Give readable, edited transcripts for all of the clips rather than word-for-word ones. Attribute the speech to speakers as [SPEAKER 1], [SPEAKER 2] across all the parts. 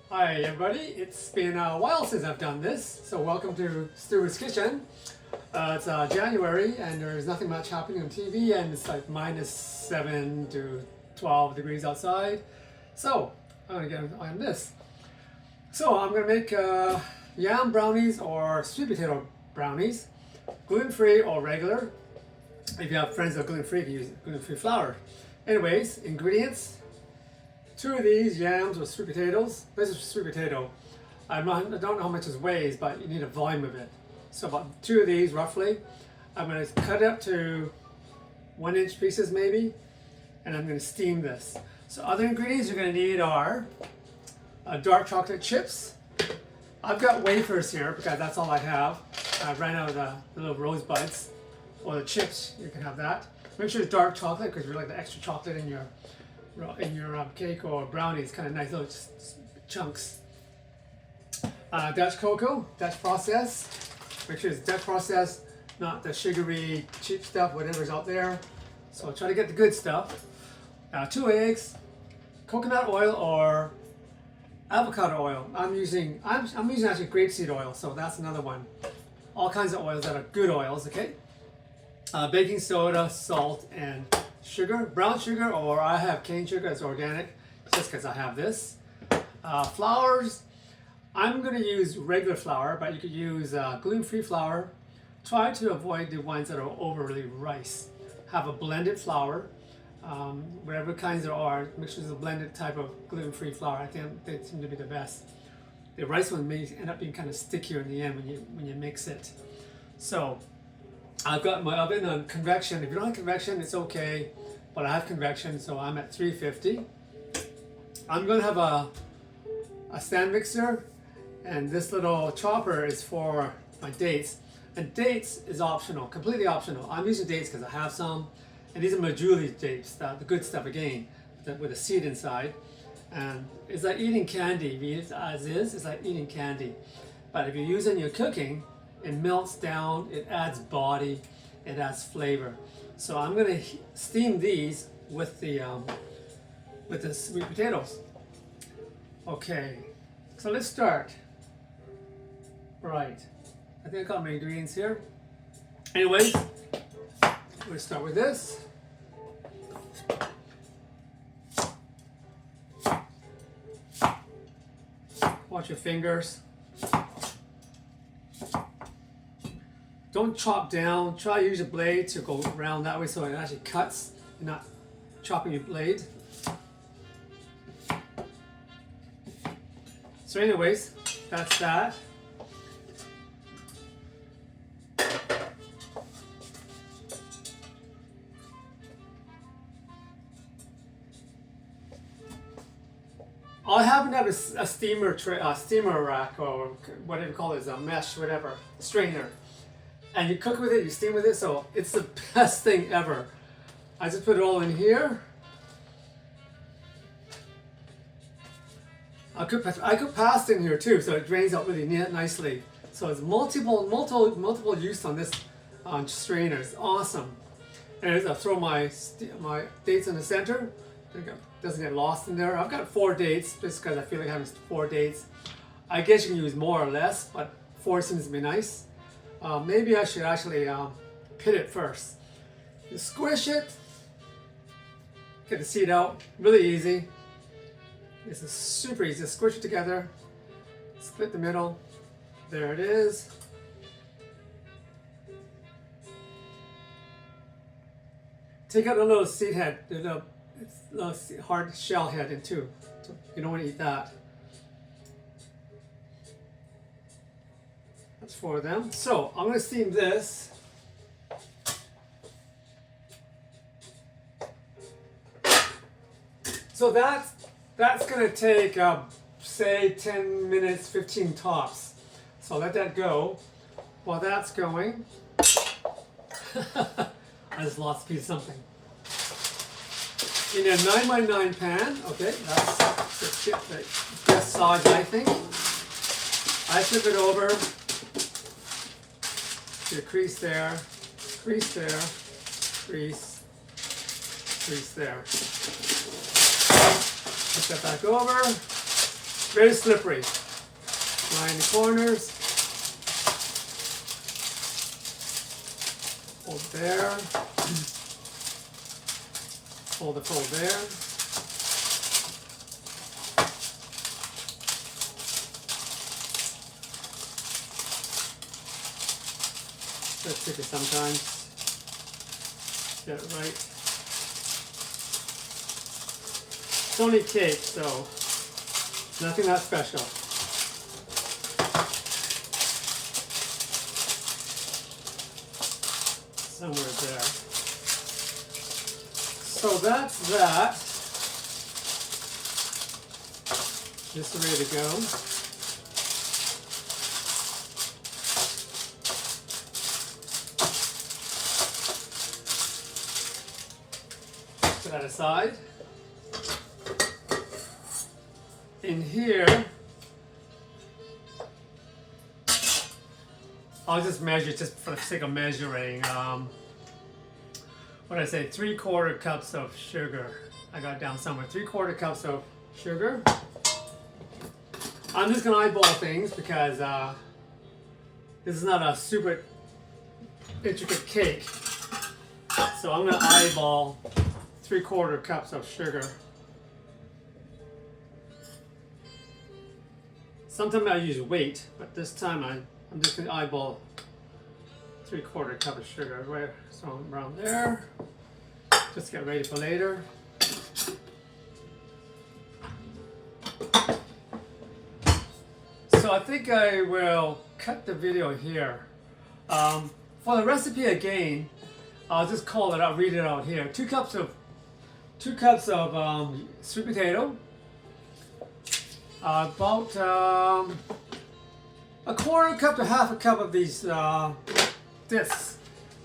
[SPEAKER 1] Hi everybody, it's been a while since I've done this, so welcome to Stuart's Kitchen. It's January and there's nothing much happening on TV and it's like -7 to 12 degrees outside. So I'm going to get on this. So I'm going to make yam brownies or sweet potato brownies, gluten-free or regular. If you have friends that are gluten-free, you can use gluten-free flour. Anyways, ingredients. 2 of these yams or sweet potatoes. This is sweet potato. I don't know how much it weighs, but you need a volume of it. So about 2 of these roughly. I'm going to cut it up to 1-inch pieces maybe, and I'm going to steam this. So other ingredients you're going to need are dark chocolate chips. I've got wafers here because that's all I have. I ran out of the little rosebuds or the chips. You can have that. Make sure it's dark chocolate because you like the extra chocolate in your cake or brownies, kind of nice little chunks. Dutch cocoa, Dutch process. Make sure it's Dutch process, not the sugary cheap stuff, whatever's out there. So try to get the good stuff. 2 eggs, coconut oil or avocado oil. I'm using actually grapeseed oil, so that's another one. All kinds of oils that are good oils, okay? Baking soda, salt, and sugar, brown sugar, or I have cane sugar, it's organic, just because I have this. Flours, I'm going to use regular flour, but you could use gluten-free flour. Try to avoid the ones that are overly rice. Have a blended flour, whatever kinds there are, make sure it's a blended type of gluten-free flour. I think they seem to be the best. The rice one may end up being kind of stickier in the end when you mix it. So I've got my oven on convection. If you don't have convection, it's okay, but I have convection, so I'm at 350. I'm going to have a stand mixer, and this little chopper is for my dates. And dates is optional, completely optional. I'm using dates because I have some, and these are my Julie dates, the good stuff again, with a seed inside. And it's like eating candy, as is, it's like eating candy. But if you use it in your cooking, it melts down, it adds body, it adds flavor. So I'm going to steam these with the sweet potatoes. Okay, so let's start. Right, I think I got my ingredients here. Anyways, we'll start with this. Watch your fingers. Don't chop down, try to use a blade to go around that way so it actually cuts and not chopping your blade. So anyways, that's that. I happen to have a steamer rack or whatever you call it, a mesh, whatever, strainer. And you cook with it, you steam with it, so it's the best thing ever. I just put it all in here. I cook pasta in here too, so it drains out really nicely. So it's multiple use on this strainer. It's awesome. And I'll throw my dates in the center. It doesn't get lost in there. I've got 4 dates just because I feel like having 4 dates. I guess you can use more or less, but 4 seems to be nice. Maybe I should actually pit it first. You squish it, get the seed out, really easy. This is super easy. Squish it together, split the middle. There it is. Take out the little seed head, the little hard shell head in too. So you don't want to eat that. That's 4 of them. So I'm going to steam this. So that's going to take say 10 minutes, 15 tops. So let that go. While that's going, I just lost a piece of something. In a 9x9 pan, okay, that's the best size I think. I flip it over. See a crease there, crease there, crease, crease there. Put that back over. very slippery. Line the corners. Fold there. Fold the fold there. That's tricky sometimes. Get it right. It's only cake, so nothing that special. Somewhere there. So that's that. Just ready to go. Put that aside. In here, I'll just measure just for the sake of measuring. What did I say? 3/4 cups of sugar. I got down somewhere. 3/4 cups of sugar. I'm just gonna eyeball things because this is not a super intricate cake. So I'm gonna eyeball 3/4 cups of sugar. Sometimes I use weight, but this time I'm just gonna eyeball 3/4 cup of sugar. Right, so around there. Just get ready for later. So I think I will cut the video here. For the recipe again, I'll just call it out, read it out here. 2 cups of sweet potato. About 1/4 cup to 1/2 cup of these discs.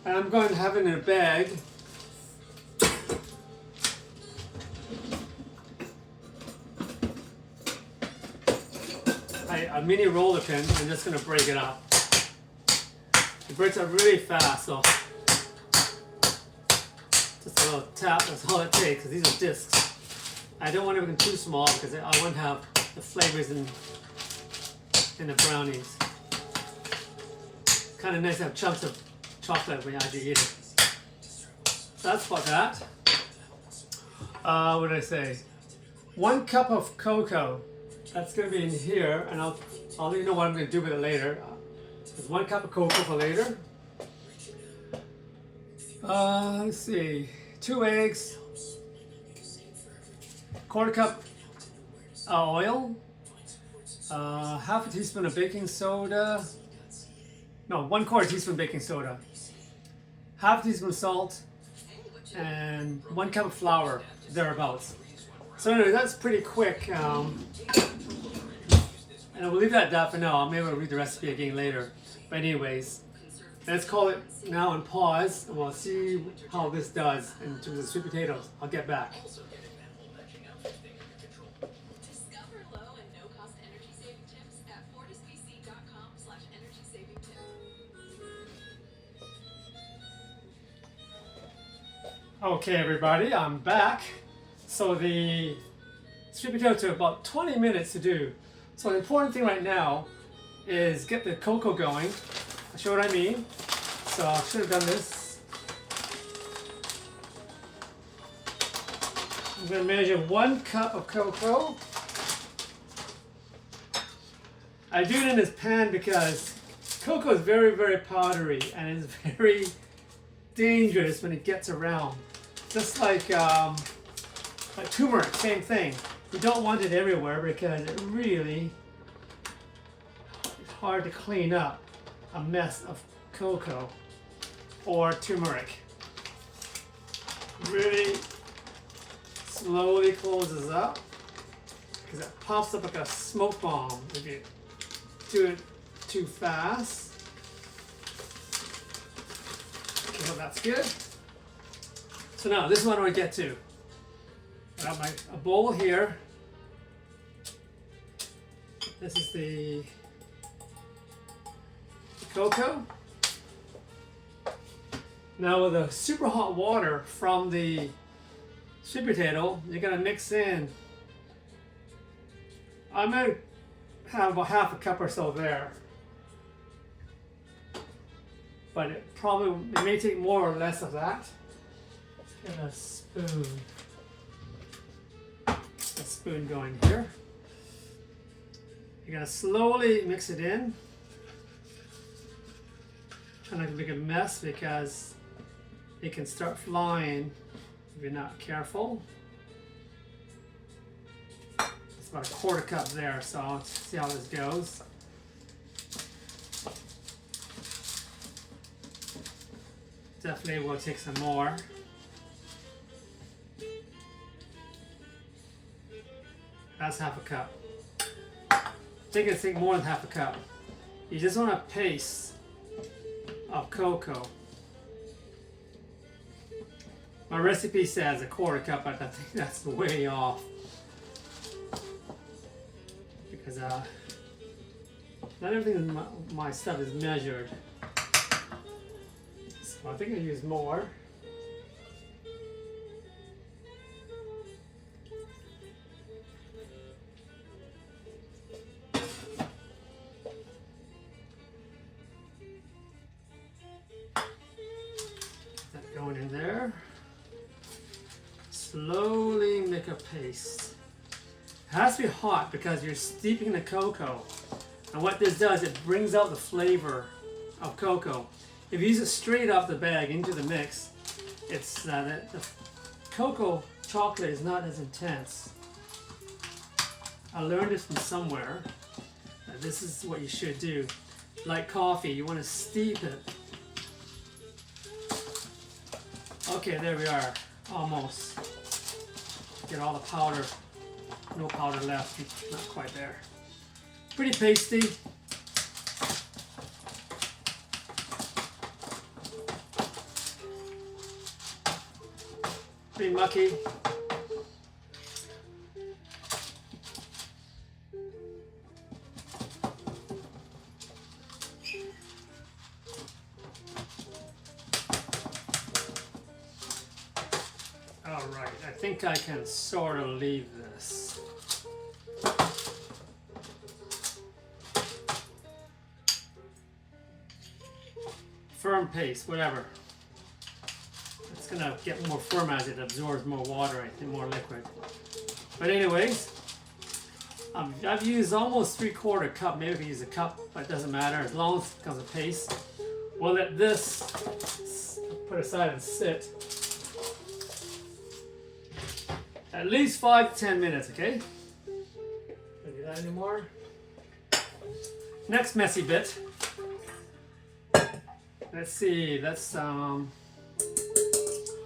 [SPEAKER 1] And I'm going to have it in a bag. A mini roller pin. I'm just going to break it up. It breaks up really fast, so just a little tap, that's all it takes, because these are discs. I don't want everything too small because I won't have the flavors in the brownies. Kind of nice to have chunks of chocolate when you eat it. So that's about that. What did I say? 1 cup of cocoa. That's going to be in here, and I'll let you know what I'm going to do with it later. There's 1 cup of cocoa for later. Let's see. 2 eggs. 1/4 cup oil. 1/2 teaspoon of baking soda. No, 1/4 teaspoon baking soda. 1/2 teaspoon salt. And 1 cup of flour, thereabouts. So anyway, that's pretty quick. And I will leave that at that for now. Maybe I'll read the recipe again later. But anyways, let's call it now and pause, and we'll see how this does in terms of sweet potatoes. I'll get back.
[SPEAKER 2] Discover low and no-cost energy-saving tips at fortisbc.com/energy-saving-tip.
[SPEAKER 1] Okay, everybody, I'm back. So the sweet potato took about 20 minutes to do. So the important thing right now is get the cocoa going. I'll show what I mean. So I should have done this. I'm going to measure 1 cup of cocoa. I do it in this pan because cocoa is very, very powdery and it's very dangerous when it gets around. Just like turmeric, same thing. You don't want it everywhere because it really is hard to clean up a mess of cocoa or turmeric. Really slowly closes up because it pops up like a smoke bomb if you do it too fast. Okay, well, that's good. So now this is what I want to get to. I got a bowl here. This is the cocoa. Now with the super hot water from the sweet potato, you're going to mix in I might have about half a cup or so there. But it may take more or less of that. Let's get a spoon going here. You're gonna slowly mix it in. Try not to make a mess because it can start flying if you're not careful. It's about a quarter cup there, so let's see how this goes. Definitely will take some more. That's half a cup. I think it's take more than half a cup. You just want a paste of cocoa. My recipe says a quarter cup, but I think that's way off. Because not everything in my stuff is measured. So I think I use more. Going in there. Slowly make a paste. It has to be hot because you're steeping the cocoa. And what this does, it brings out the flavor of cocoa. If you use it straight off the bag into the mix, it's the cocoa chocolate is not as intense. I learned this from somewhere. This is what you should do. Like coffee, you want to steep it. Okay, there we are, almost. Get all the powder, no powder left, not quite there. Pretty pasty. Pretty mucky. Alright, I think I can sort of leave this. Firm paste, whatever. It's gonna get more firm as it absorbs more water, I think, more liquid. But anyways, I've used almost 3/4 cup, maybe I could use a cup, but it doesn't matter, as long as it becomes a paste. We'll let this put aside and sit. At least 5 to 10 minutes, okay? Don't do that anymore. Next messy bit. Let's see,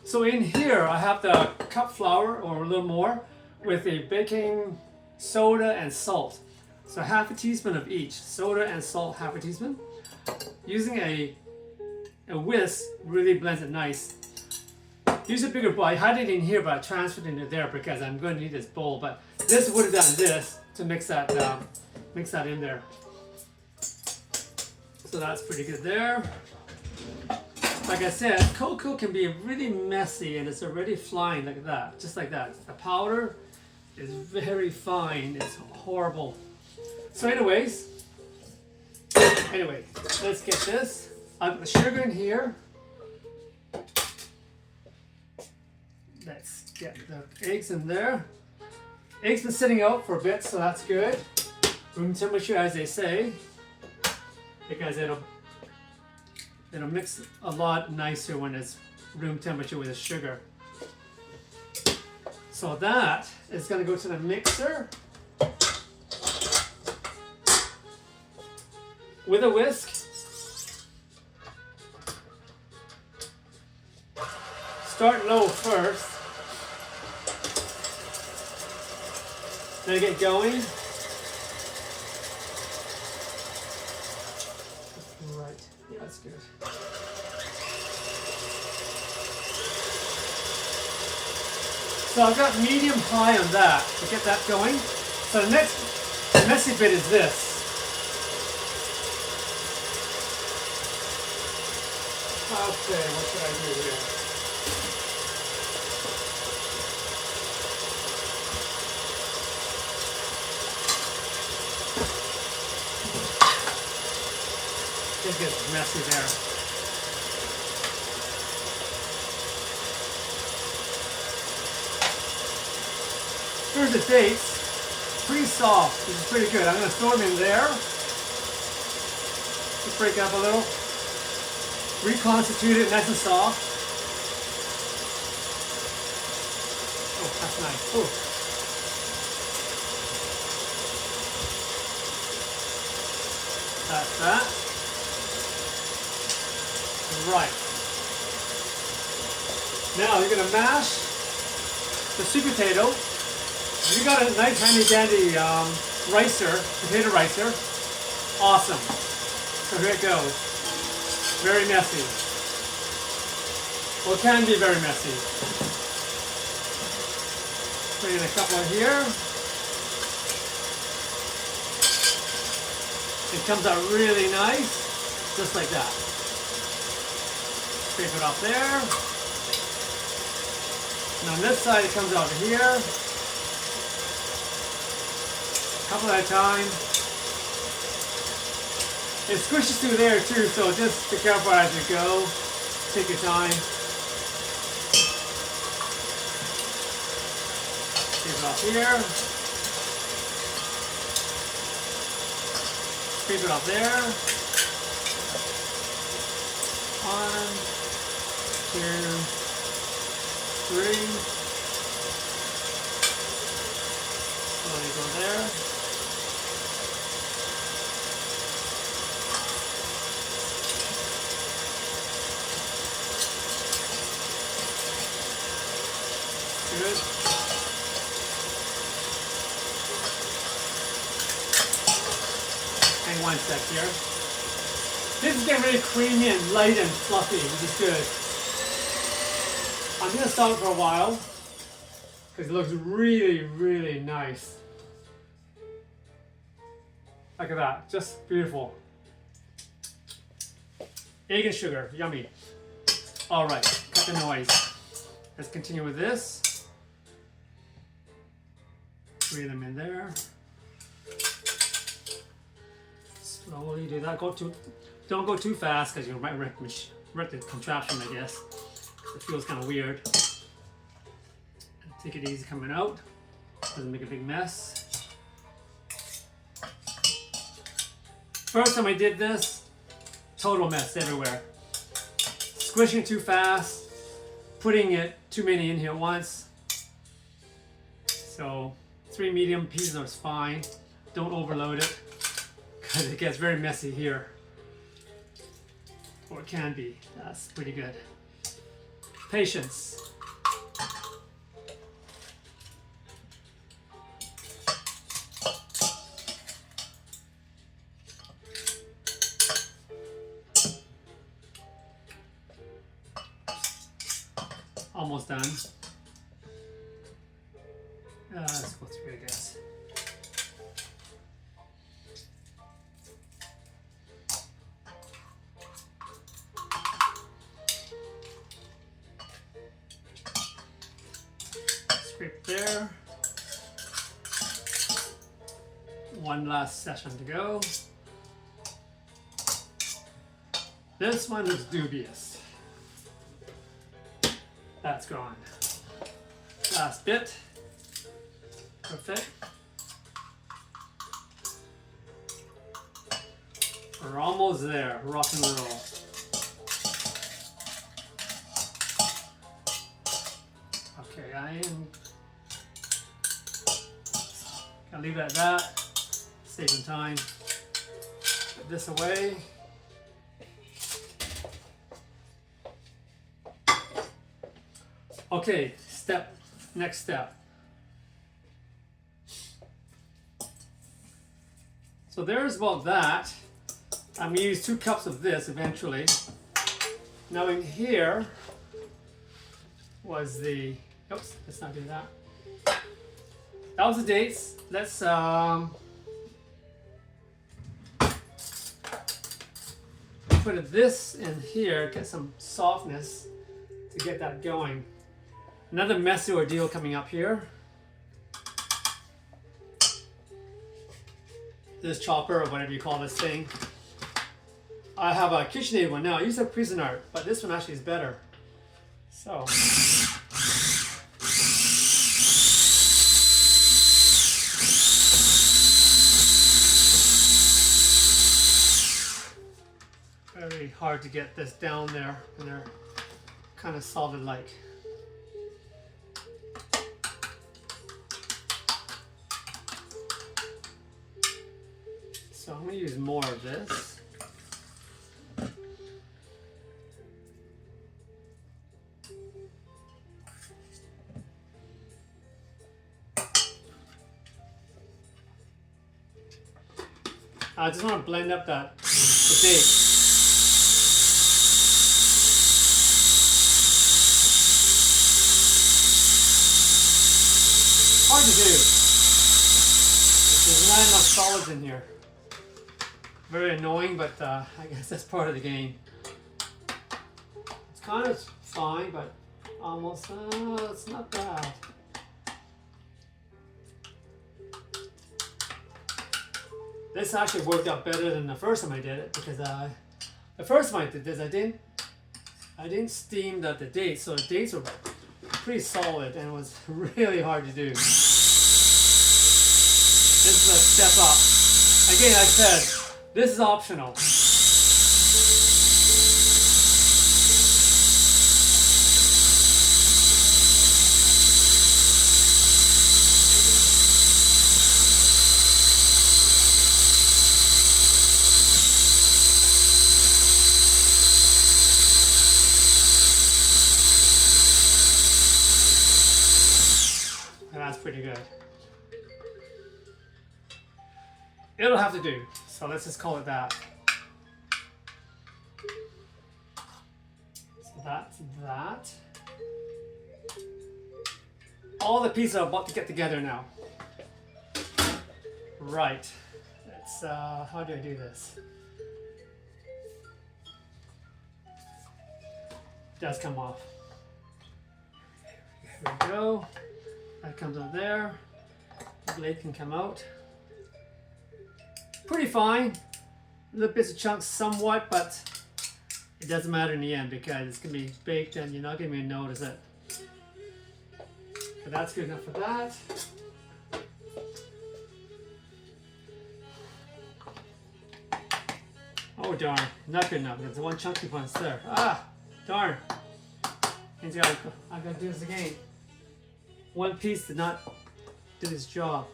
[SPEAKER 1] so in here I have the cup flour or a little more with a baking soda and salt. So half a teaspoon of each, soda and salt, half a teaspoon. Using a whisk really blends it nice. Use a bigger bowl. I had it in here, but I transferred it into there because I'm going to need this bowl. But this would have done this to mix that in there. So that's pretty good there. Like I said, cocoa can be really messy, and it's already flying like that, just like that. The powder is very fine. It's horrible. So, anyway, let's get this. I've got the sugar in here. Let's get the eggs in there. Eggs been sitting out for a bit, so that's good. Room temperature, as they say, because it'll mix a lot nicer when it's room temperature with the sugar. So that is going to go to the mixer with a whisk. Start low first. Then get going. Right, yeah, that's good. So I've got medium high on that to get that going. So the next messy bit is this. Okay, what should I do here? It gets messy there. Here's the dates. Pretty soft, which is pretty good. I'm going to throw them in there. Just break it up a little. Reconstitute it nice and soft. Oh, that's nice. Oh. That's that. Right. Now you're going to mash the sweet potato. You got a nice handy dandy potato ricer. Awesome. So here it goes. Very messy. Well, it can be very messy. Put in a couple here. It comes out really nice, just like that. Scrape it off there. And on this side, it comes out here. Couple at a time. It squishes through there too, so just be careful as you go. Take your time. Take it off here. Scrape it off there. 1, 2, 3. Slowly go there. Good. Hang one sec here. This is getting really creamy and light and fluffy, which is good. I'm going to stop it for a while because it looks really, really nice. Look at that, just beautiful. Egg and sugar, yummy. All right, cut the noise. Let's continue with this. 3 of them in there. Slowly do that. Don't go too fast because you might wreck the contraption, I guess. It feels kind of weird. Take it easy coming out. Doesn't make a big mess. First time I did this, total mess everywhere. Squishing too fast, putting it too many in here at once. So 3 medium pieces are fine. Don't overload it because it gets very messy here. Or it can be. That's pretty good. Patience. Almost done. Let's go through, I guess. Scrape there. One last session to go. This one looks dubious. That's gone. Last bit. Perfect. We're almost there. Rock and roll. Okay, I am gonna leave it at that. Saving time. Put this away. Okay, next step. So there's about that. I'm gonna use 2 cups of this eventually. Now in here was the, oops, let's not do that. That was the dates. Let's put this in here, get some softness to get that going. Another messy ordeal coming up here. This chopper, or whatever you call this thing. I have a KitchenAid one now. I use a Cuisinart, but this one actually is better. So. Very hard to get this down there when they're kind of solid like. So I'm going to use more of this. I just want to blend up the date. Hard to do. There's not enough solids in here. Very annoying, but I guess that's part of the game. It's kind of fine, but almost, it's not bad. This actually worked out better than the first time I did it, because the first time I did this, I didn't steam the dates, so the dates were pretty solid and it was really hard to do. This is a step up. Again, like I said, this is optional. And that's pretty good. It'll have to do, so let's just call it that. So that's that. All the pieces are about to get together now. Right. Let's, how do I do this? It does come off. There we go. That comes out there. The blade can come out. Pretty fine. Little bits of chunks somewhat, but it doesn't matter in the end because it's going to be baked and you're not going to even notice it. But that's good enough for that. Oh darn, not good enough. There's one chunky punch there. Ah, darn. I've got to do this again. One piece did not do its job.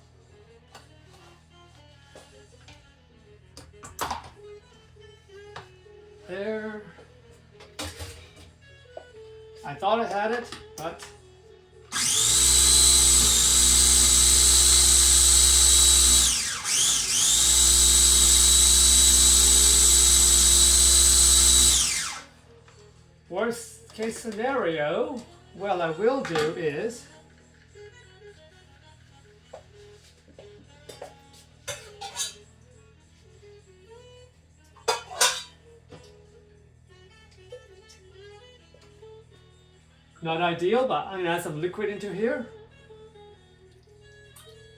[SPEAKER 1] There. I thought I had it, but worst case scenario, what I will do is not ideal, but I'm gonna add some liquid into here.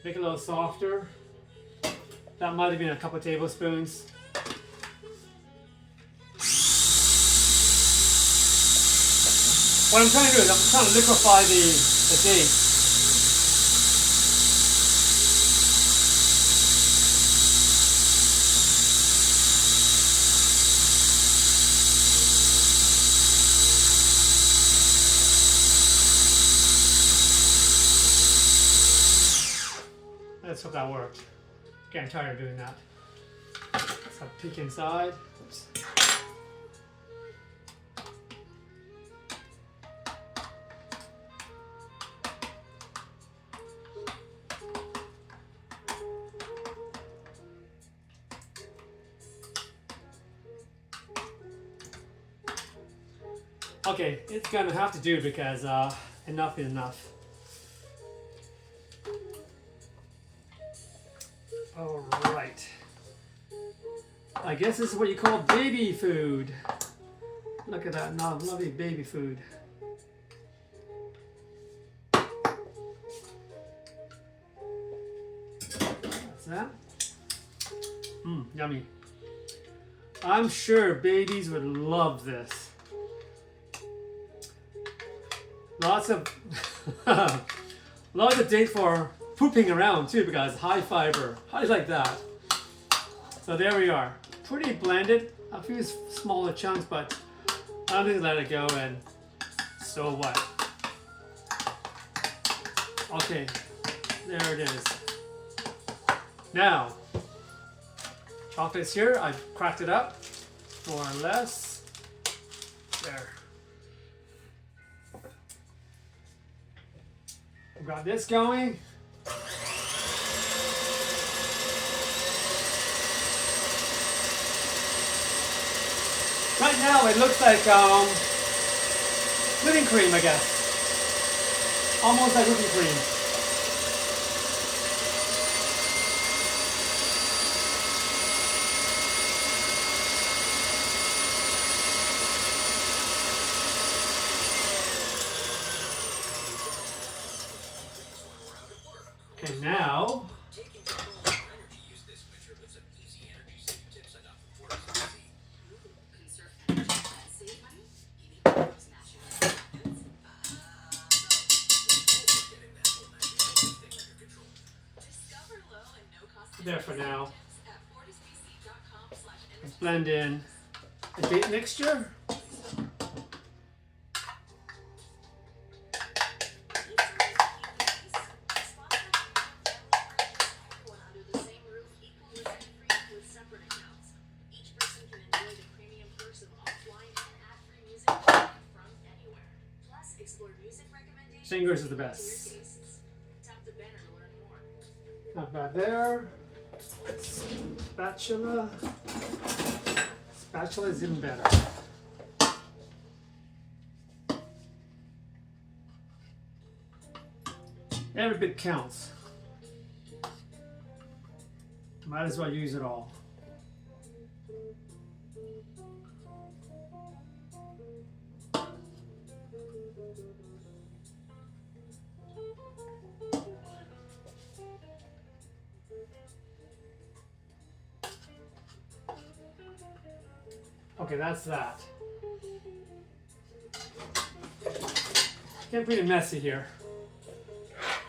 [SPEAKER 1] Make it a little softer. That might have been a couple of tablespoons. What I'm trying to do is I'm trying to liquefy the dates. Let's hope that worked. Getting tired of doing that. Let's have a peek inside. Oops. Okay, it's gonna have to do because enough is enough. All right. I guess this is what you call baby food. Look at that, lovely baby food. That's that. Yummy. I'm sure babies would love this. Lots of lots of date for pooping around too because high fiber. How do you like that? So there we are. Pretty blended. A few smaller chunks, but I'm just let it go and so what? Okay, there it is. Now, chocolate's here. I've cracked it up more or less. There. I've got this going. Right now it looks like whipping cream, I guess. Almost like whipping cream. Okay, now there for now. Blend in a date mixture. Fingers is the best. Not bad there. Spatula. Spatula is even better. Every bit counts. Might as well use it all. Okay, that's that. Getting pretty messy here.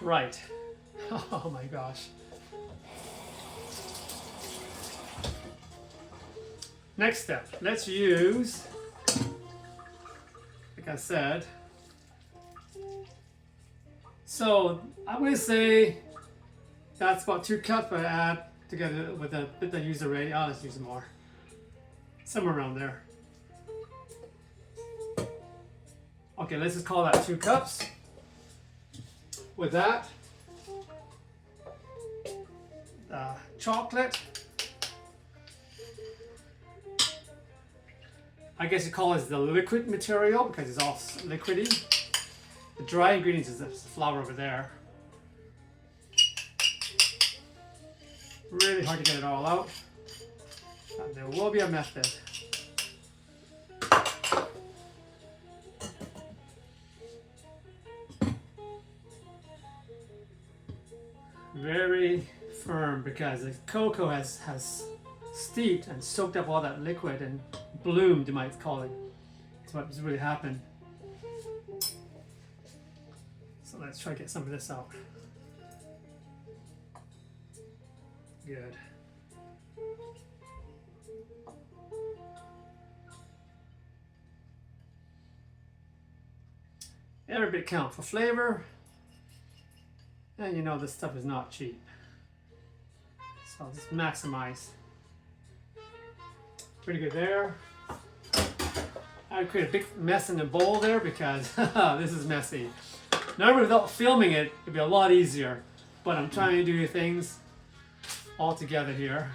[SPEAKER 1] Right. Oh my gosh. Next step, let's use, like I said, so I'm going to say that's about 2 cups, but I add together with a bit that I used already. I'll just use more. Somewhere around there. Okay, let's just call that 2 cups. With that, chocolate. I guess you call it the liquid material because it's all liquidy. The dry ingredients is the flour over there. Really hard to get it all out. But there will be a method. Very firm because the cocoa has steeped and soaked up all that liquid and bloomed, you might call it. That's what's really happened. So let's try to get some of this out. Good. Every bit counts for flavor. And you know this stuff is not cheap. So I'll just maximize. Pretty good there. I create a big mess in the bowl there because this is messy. Normally without filming it, it'd be a lot easier. But I'm trying to do things all together here.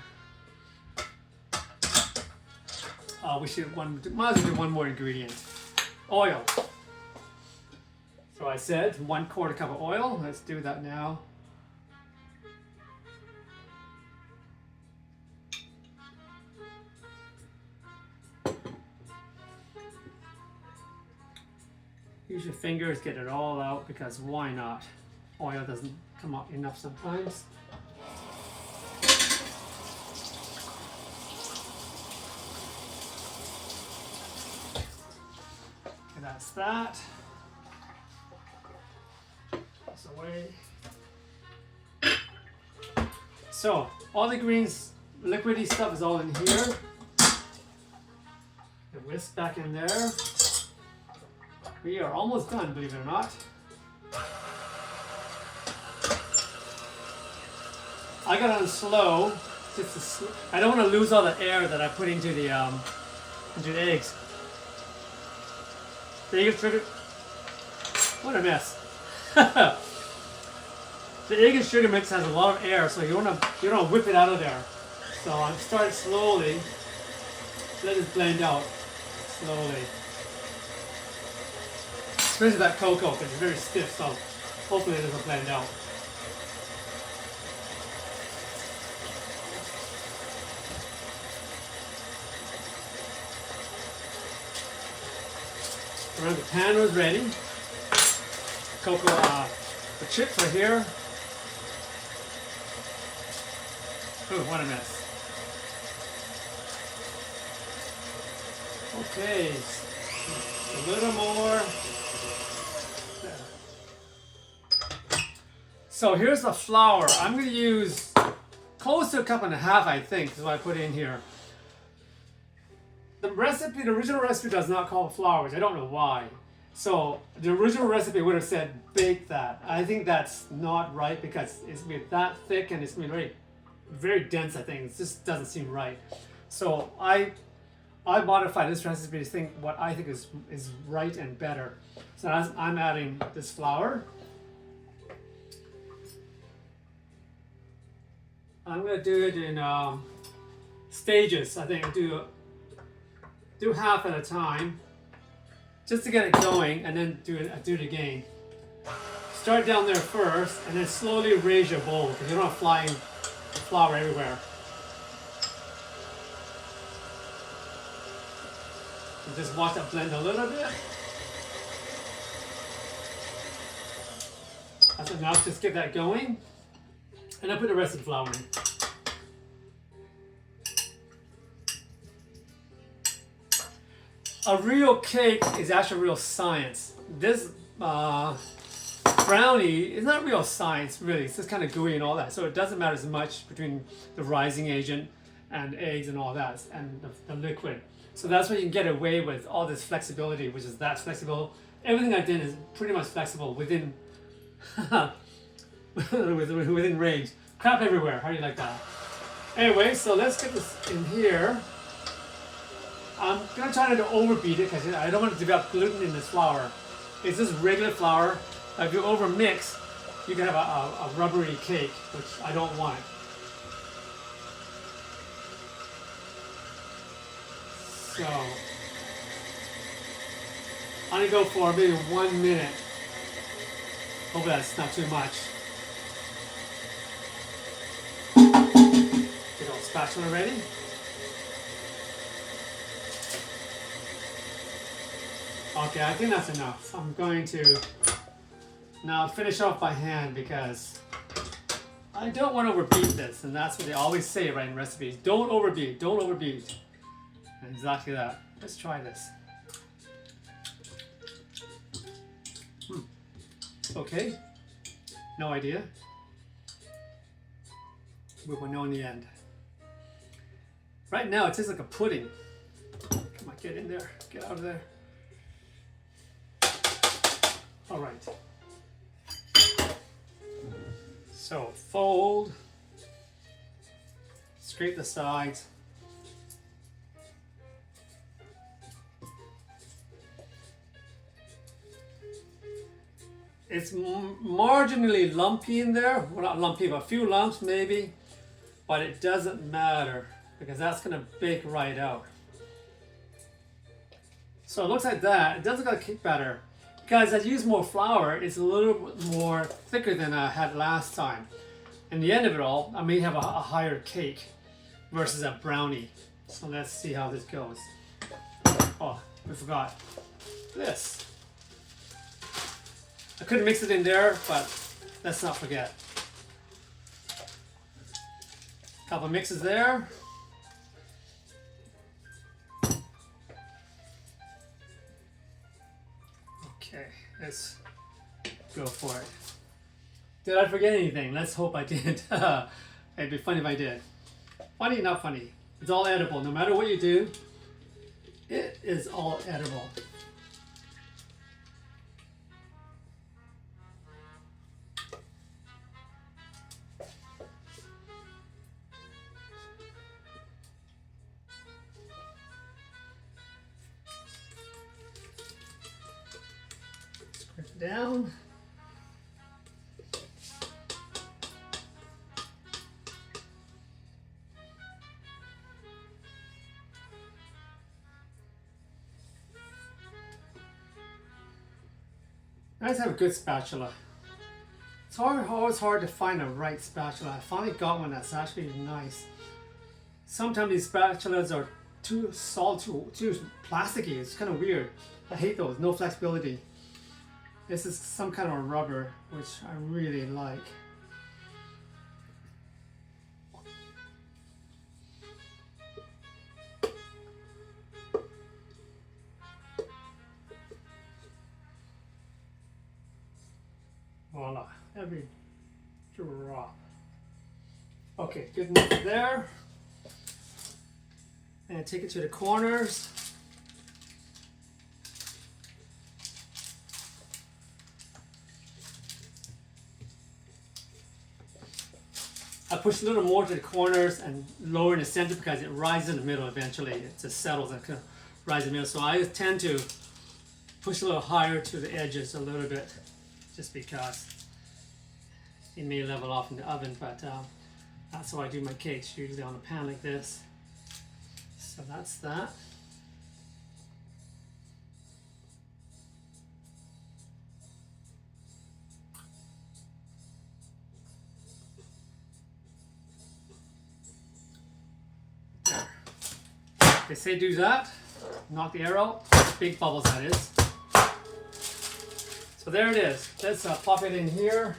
[SPEAKER 1] We should might as well do one more ingredient. Oil. So I said 1/4 cup of oil. Let's do that now. Use your fingers, get it all out because why not? Oil doesn't come out enough sometimes. That's that. That's away. So all the greens, liquidy stuff is all in here. The whisk back in there. We are almost done, believe it or not. I got on slow, just to I don't want to lose all the air that I put into the eggs. The egg is sugar. What a mess! The egg and sugar mix has a lot of air, so you don't want to whip it out of there. So I'm starting slowly. Let it blend out slowly. Especially that cocoa, because it's very stiff, so hopefully it doesn't blend out. Alright, the pan was ready. Cocoa, the chips are here. Oh, what a mess. Okay, a little more. So here's the flour. I'm going to use close to 1.5 cups, I think, is what I put in here. The recipe, the original recipe does not call it flours. I don't know why. So the original recipe would have said bake that. I think that's not right because it's going to be that thick and it's going to be very dense, I think. It just doesn't seem right. So I modify this recipe to think what I think is right and better. So as I'm adding this flour, I'm going to do it in stages. I think do half at a time just to get it going, and then do it again. Start down there first and then slowly raise your bowl because you don't want flying flour everywhere. And just watch that blend a little bit. That's enough. Just get that going. And I put the rest of the flour in. A real cake is actually real science. This brownie is not real science, really. It's just kind of gooey and all that. So it doesn't matter as much between the rising agent and eggs and all that, and the liquid. So that's why you can get away with all this flexibility, which is that flexible. Everything I did is pretty much flexible within within range. Crap everywhere. How do you like that? Anyway, so let's get this in here. I'm going to try not to overbeat it because I don't want to develop gluten in this flour. It's just regular flour. If you overmix, you can have a rubbery cake, which I don't want. So, I'm going to go for maybe 1 minute. Hope that's not too much. Get all spatula ready. Okay, I think that's enough. I'm going to now finish off by hand because I don't want to overbeat this, and that's what they always say, right, in recipes. Don't overbeat, don't overbeat. And exactly that. Let's try this. Okay, no idea. We will know in the end. Right now, it tastes like a pudding. Come on, get in there, get out of there. All right. So fold, scrape the sides. It's marginally lumpy in there. Well, not lumpy, but a few lumps maybe. But it doesn't matter because that's going to bake right out. So it looks like that. It doesn't got to kick better. Because I use more flour, it's a little bit more thicker than I had last time. In the end of it all, I may have a higher cake versus a brownie. So let's see how this goes. Oh, we forgot this. I could have mixed it in there, but let's not forget. Couple mixes there. let's go for it. Did I forget anything? Let's hope I did. It'd be funny if I did. Funny, not funny. It's all edible. No matter what you do, it is all edible. Scrape it down. I just have a good spatula. It's always hard to find a right spatula. I finally got one that's actually nice. Sometimes these spatulas are too solid, too plasticky. It's kind of weird. I hate those. No flexibility. This is some kind of rubber, which I really like. Voila, every drop. Okay, good enough there. And take it to the corners. I push a little more to the corners and lower in the center because it rises in the middle eventually. It just settles and kind of rises in the middle. So I tend to push a little higher to the edges a little bit, just because it may level off in the oven, but that's how I do my cakes, usually on a pan like this. So that's that. There. They say do that, knock the air out, big bubbles that is. So there it is. Let's pop it in here.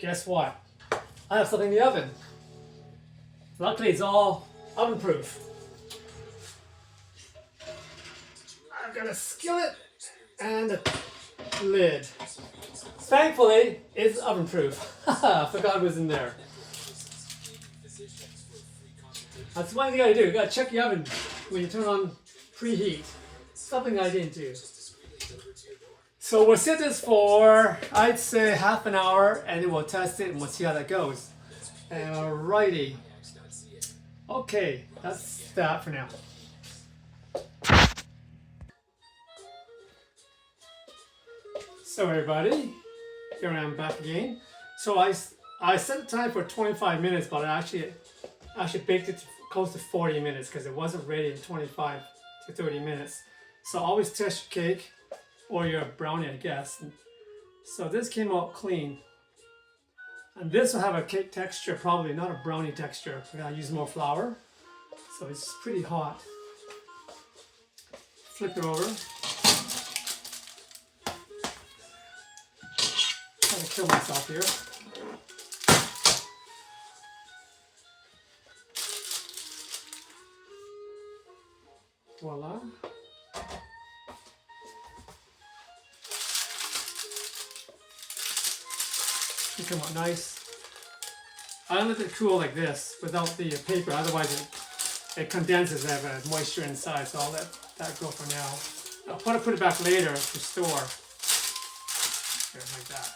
[SPEAKER 1] Guess what? I have something in the oven. Luckily, it's all oven proof. I've got a skillet and a lid. Thankfully, it's oven proof. I forgot it was in there. That's one thing you gotta do. You gotta check the oven when you turn on preheat. Something I didn't do. So we'll set this for, I'd say, half an hour, and then we'll test it and we'll see how that goes. Alrighty. Okay, that's that for now. So everybody, here I am back again. So I set the time for 25 minutes, but I actually baked it close to 40 minutes because it wasn't ready in 25 to 30 minutes. So always test your cake or your brownie, I guess. So this came out clean. And this will have a cake texture, probably not a brownie texture. We gotta use more flour. So it's pretty hot. Flip it over. Try to kill myself here. Voila. It come out nice. I let it cool like this without the paper, otherwise it condenses, I have moisture inside, so I'll let that go for now. I'll put it back later to store. There, like that.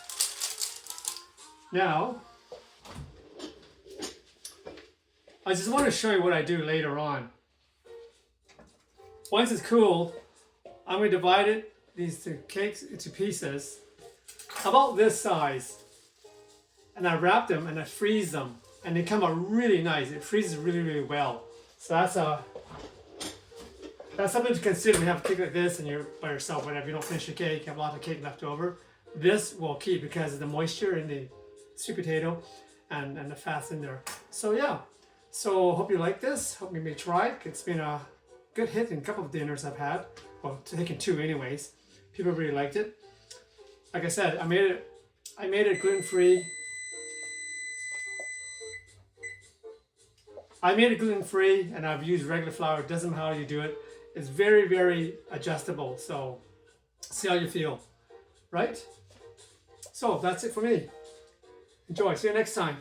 [SPEAKER 1] Now, I just want to show you what I do later on. Once it's cooled, I'm going to divide these two cakes into pieces about this size. And I wrap them and I freeze them. And they come out really nice. It freezes really, really well. So that's something to consider when you have a cake like this and you're by yourself, whenever you don't finish your cake, you have a lot of cake left over. This will keep because of the moisture in the sweet potato and the fats in there. So yeah, so hope you like this. Hope you may try it. It's been a good hit in a couple of dinners I've had. Well, taking two anyways. People really liked it. Like I said, I made it gluten-free. I made it gluten-free and I've used regular flour. It doesn't matter how you do it. It's very, very adjustable. So see how you feel, right? So that's it for me. Enjoy. See you next time.